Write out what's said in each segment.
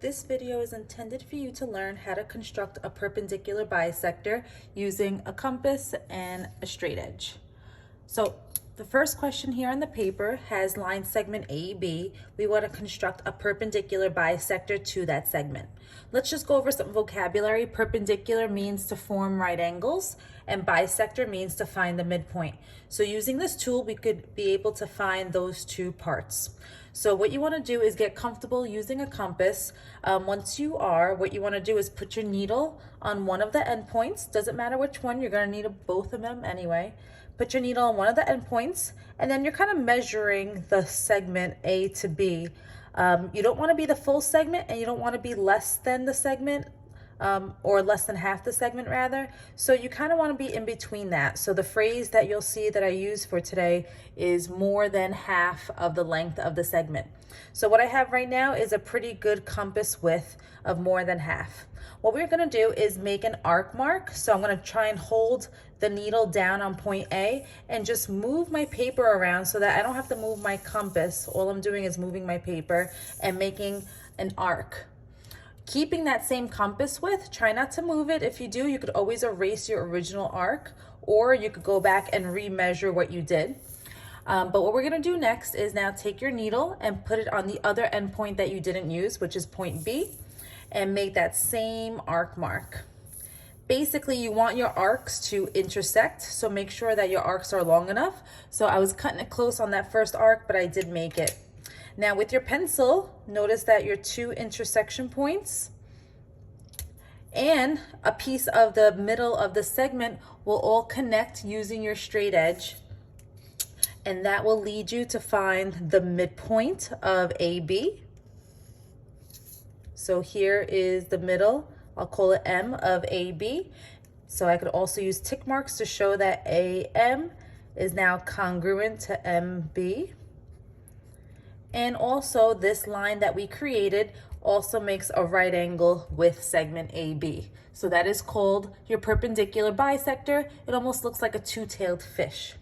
This video is intended for you to learn how to construct a perpendicular bisector using a compass and a straight edge. So the first question here on the paper has line segment AB. We want to construct a perpendicular bisector to that segment. Let's just go over some vocabulary. Perpendicular means to form right angles, and bisector means to find the midpoint. So using this tool, we could be able to find those two parts. So what you want to do is get comfortable using a compass. Once you are, what you want to do is put your needle on one of the endpoints. Doesn't matter which one, you're going to need both of them anyway. Put your needle on one of the endpoints, and then you're kind of measuring the segment A to B. You don't want to be the full segment, and you don't want to be less than the segment, or less than half the segment rather. So you kind of want to be in between that. So the phrase that you'll see that I use for today is more than half of the length of the segment. So what I have right now is a pretty good compass width of more than half. What we're going to do is make an arc mark. So I'm going to try and hold the needle down on point A and just move my paper around so that I don't have to move my compass. All I'm doing is moving my paper and making an arc. Keeping that same compass width, try not to move it. If you do, you could always erase your original arc, or you could go back and remeasure what you did. But what we're gonna do next is now take your needle and put it on the other endpoint that you didn't use, which is point B, and make that same arc mark. Basically, you want your arcs to intersect, so make sure that your arcs are long enough. So I was cutting it close on that first arc, but I did make it. Now with your pencil, notice that your two intersection points and a piece of the middle of the segment will all connect using your straight edge, and that will lead you to find the midpoint of AB. So here is the middle, I'll call it M of AB. So I could also use tick marks to show that AM is now congruent to MB. And also this line that we created also makes a right angle with segment AB. So that is called your perpendicular bisector. It almost looks like a two-tailed fish.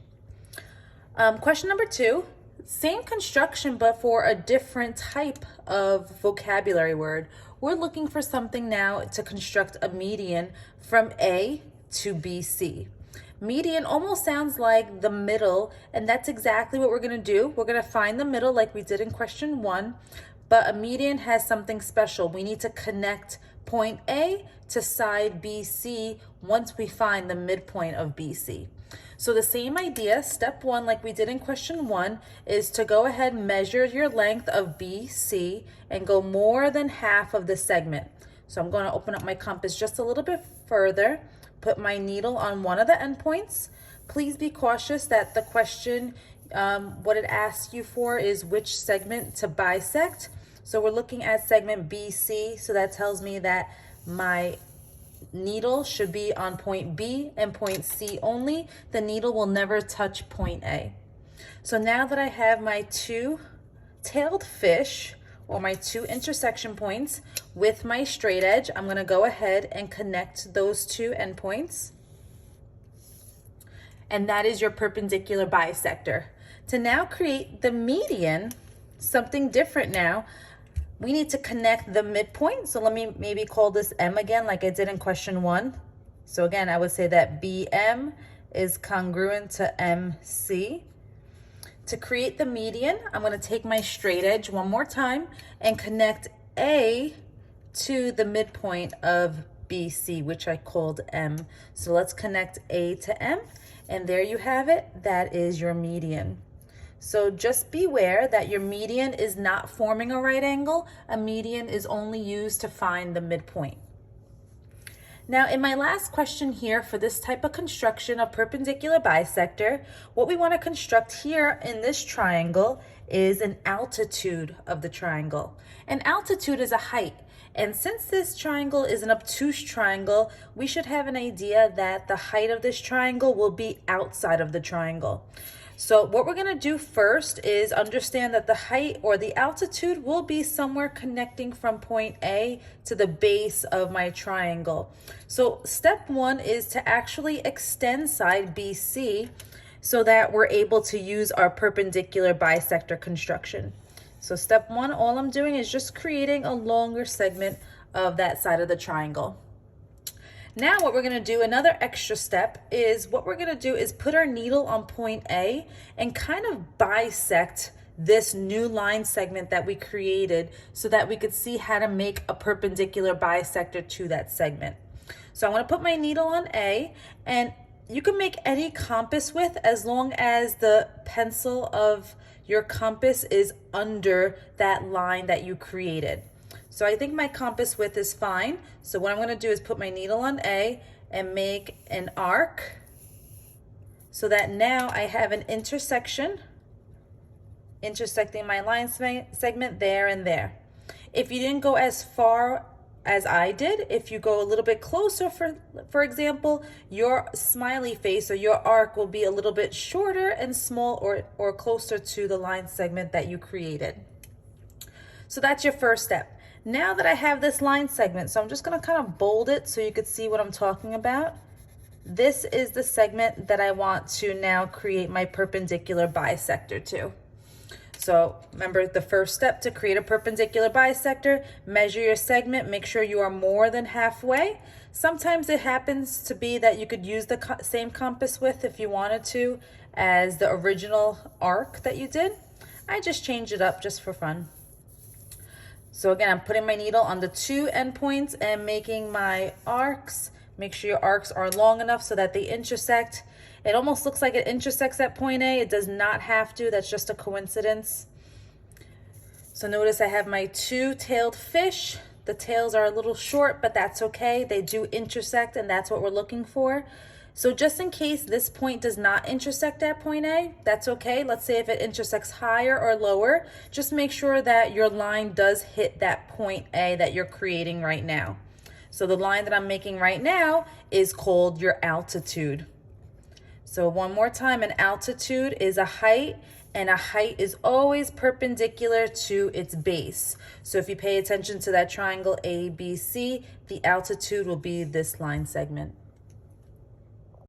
Question number 2, same construction, but for a different type of vocabulary word. We're looking for something now to construct a median from A to BC. Median almost sounds like the middle, and that's exactly what we're going to do. We're going to find the middle like we did in question 1, but a median has something special. We need to connect point A to side BC once we find the midpoint of BC. So the same idea, step 1, like we did in question 1, is to go ahead and measure your length of BC and go more than half of the segment. So I'm going to open up my compass just a little bit further, put my needle on one of the endpoints. Please be cautious that the question, what it asks you for is which segment to bisect. So we're looking at segment BC, so that tells me that my needle should be on point B and point C only. The needle will never touch point A. So now that I have my two-tailed fish, or my two intersection points with my straight edge, I'm going to go ahead and connect those two endpoints. And that is your perpendicular bisector. To now create the median, something different now, we need to connect the midpoint. So let me maybe call this M again like I did in question 1. So again, I would say that BM is congruent to MC. To create the median, I'm going to take my straight edge one more time and connect A to the midpoint of BC, which I called M. So let's connect A to M, and there you have it. That is your median. So just beware that your median is not forming a right angle. A median is only used to find the midpoint. Now, in my last question here for this type of construction of perpendicular bisector, what we want to construct here in this triangle is an altitude of the triangle. An altitude is a height. And since this triangle is an obtuse triangle, we should have an idea that the height of this triangle will be outside of the triangle. So what we're going to do first is understand that the height or the altitude will be somewhere connecting from point A to the base of my triangle. So step 1 is to actually extend side BC so that we're able to use our perpendicular bisector construction. So step one, all I'm doing is just creating a longer segment of that side of the triangle. Now what we're going to do, another extra step, is what we're going to do is put our needle on point A and kind of bisect this new line segment that we created so that we could see how to make a perpendicular bisector to that segment. So I'm going to put my needle on A, and you can make any compass width as long as the pencil of your compass is under that line that you created. So I think my compass width is fine. So what I'm going to do is put my needle on A and make an arc so that now I have an intersection intersecting my line segment there and there. If you didn't go as far as I did, if you go a little bit closer, for example, your smiley face or your arc will be a little bit shorter and small or closer to the line segment that you created. So that's your first step. Now that I have this line segment, so I'm just going to kind of bold it so you could see what I'm talking about. This is the segment that I want to now create my perpendicular bisector to. So remember, the first step to create a perpendicular bisector, measure your segment, make sure you are more than halfway. Sometimes it happens to be that you could use the same compass width if you wanted to as the original arc that you did. I just changed it up just for fun. So again, I'm putting my needle on the two endpoints and making my arcs. Make sure your arcs are long enough so that they intersect. It almost looks like it intersects at point A. It does not have to. That's just a coincidence. So notice I have my two-tailed fish. The tails are a little short, but that's okay. They do intersect, and that's what we're looking for. So just in case this point does not intersect at point A, that's okay. Let's say if it intersects higher or lower, just make sure that your line does hit that point A that you're creating right now. So the line that I'm making right now is called your altitude. So one more time, an altitude is a height, and a height is always perpendicular to its base. So if you pay attention to that triangle ABC, the altitude will be this line segment.